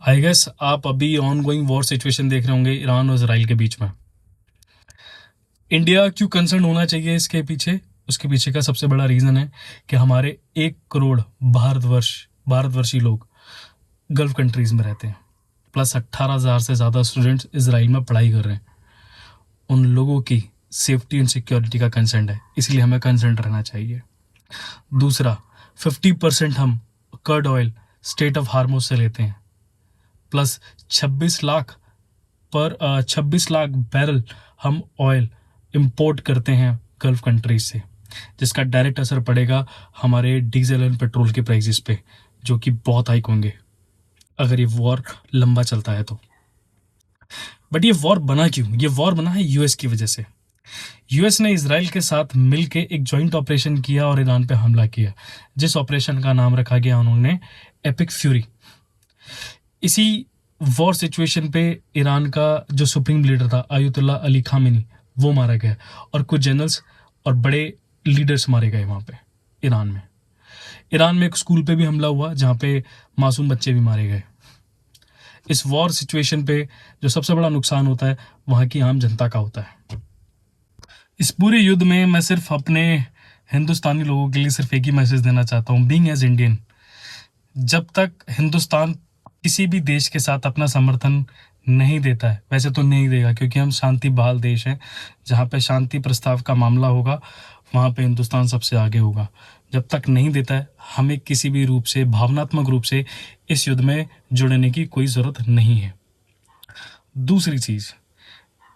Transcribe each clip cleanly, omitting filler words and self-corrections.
I guess आप अभी on going war situation देख रहे होंगे ईरान और इसराइल के बीच में। इंडिया क्यों कंसर्न होना चाहिए इसके पीछे? उसके पीछे का सबसे बड़ा रीज़न है कि हमारे 1 करोड़ भारतवर्षी लोग गल्फ कंट्रीज़ में रहते हैं, प्लस 18,000 से ज़्यादा स्टूडेंट्स इसराइल में पढ़ाई कर रहे हैं। उन लोगों की सेफ्टी एंड सिक्योरिटी का कंसर्न है, इसलिए हमें कंसर्न रहना चाहिए। दूसरा, 50% हम crude oil strait of Hormuz से लेते हैं, प्लस 26 लाख बैरल हम ऑयल इंपोर्ट करते हैं गल्फ कंट्रीज से, जिसका डायरेक्ट असर पड़ेगा हमारे डीजल एंड पेट्रोल के प्राइसेस पे, जो कि बहुत हाइक होंगे अगर ये वॉर लंबा चलता है तो। बट ये वॉर बना क्यों? ये वॉर बना है यूएस की वजह से। यूएस ने इसराइल के साथ मिलके एक जॉइंट ऑपरेशन किया और ईरान पे हमला किया, जिस ऑपरेशन का नाम रखा गया उन्होंने एपिक फ्यूरी। इसी वॉर सिचुएशन पे ईरान का जो सुप्रीम लीडर था आयतुल्ला अली खामेनी, वो मारा गया और कुछ जनरल्स और बड़े लीडर्स मारे गए वहाँ पे ईरान में। ईरान में एक स्कूल पे भी हमला हुआ जहाँ पे मासूम बच्चे भी मारे गए। इस वॉर सिचुएशन पे जो सबसे बड़ा नुकसान होता है वहाँ की आम जनता का होता है। इस पूरे युद्ध में मैं सिर्फ अपने हिंदुस्तानी लोगों के लिए सिर्फ एक ही मैसेज देना चाहता हूँ, बीइंग एज इंडियन, जब तक हिंदुस्तान किसी भी देश के साथ अपना समर्थन नहीं देता है, वैसे तो नहीं देगा क्योंकि हम शांति बहाल देश हैं, जहाँ पे शांति प्रस्ताव का मामला होगा वहाँ पे हिंदुस्तान सबसे आगे होगा। जब तक नहीं देता है, हमें किसी भी रूप से भावनात्मक रूप से इस युद्ध में जुड़ने की कोई ज़रूरत नहीं है। दूसरी चीज़,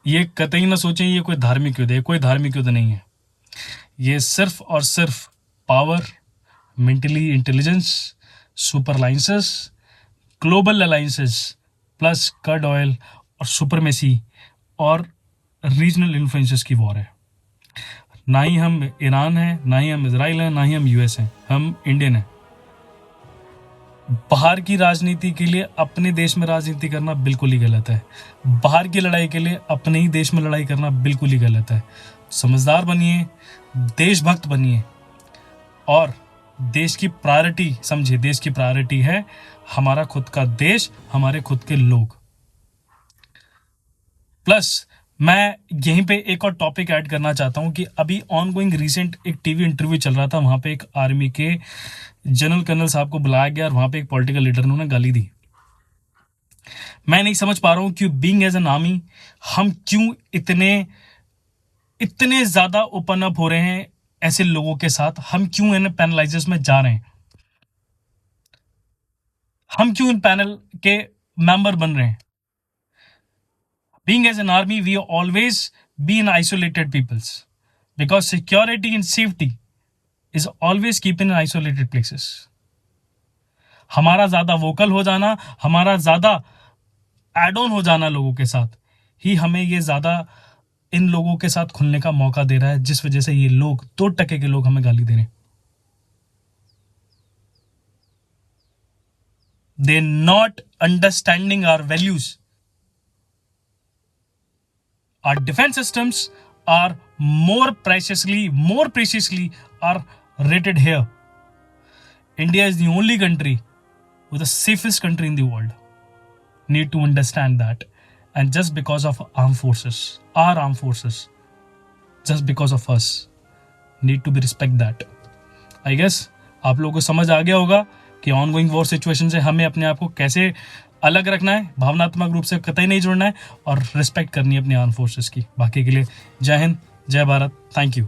ये कतई ना सोचें ये कोई धार्मिक युद्ध है, कोई धार्मिक युद्ध नहीं है। ये सिर्फ और सिर्फ power, mentally intelligence, super alliances, global alliances, plus crude oil और सुपरमेसी और रीजनल इन्फ्लुएंसेस की वॉर है। ना ही हम ईरान हैं, ना ही हम इसराइल हैं, ना ही हम यूएस हैं, हम इंडियन हैं। बाहर की राजनीति के लिए अपने देश में राजनीति करना बिल्कुल ही गलत है। बाहर की लड़ाई के लिए अपने ही देश में लड़ाई करना बिल्कुल ही गलत है। समझदार बनिए, देशभक्त बनिए और देश की प्रायोरिटी समझिए। देश की प्रायोरिटी है हमारा खुद का देश, हमारे खुद के लोग। प्लस मैं यहीं पे एक और टॉपिक ऐड करना चाहता हूं कि अभी ऑन गोइंग रिसेंट एक टीवी इंटरव्यू चल रहा था, वहां पे एक आर्मी के जनरल कर्नल साहब को बुलाया गया और वहां पे एक पॉलिटिकल लीडर ने उन्हें गाली दी। मैं नहीं समझ पा रहा हूं कि बीइंग एज एन आर्मी हम क्यों इतने ज्यादा ओपन अप हो रहे हैं ऐसे लोगों के साथ। हम क्यों इन पैनलाइजर्स में जा रहे हैं? हम क्यों इन पैनल के मेंबर बन रहे हैं? Being as an army, we always be in isolated peoples because security and safety is always kept in isolated places. हमारा ज्यादा वोकल हो जाना, हमारा ज्यादा एड ऑन हो जाना लोगों के साथ ही हमें ये ज्यादा इन लोगों के साथ खुलने का मौका दे रहा है, जिस वजह से ये लोग 2% के लोग हमें गाली दे रहे हैं। They're not understanding our values. Our defense systems are more preciously are rated here. India is the only country with the safest country in the world. Need to understand that. And just because of armed forces, our armed forces, just because of us, need to be respect that. I guess आप लोगों को समझ आ गया होगा कि ongoing war situation से हमें अपने आप को कैसे अलग रखना है, भावनात्मक रूप से कतई नहीं जुड़ना है और रिस्पेक्ट करनी है अपनी आर्म फोर्सेस की। बाकी के लिए जय हिंद, जय भारत, थैंक यू।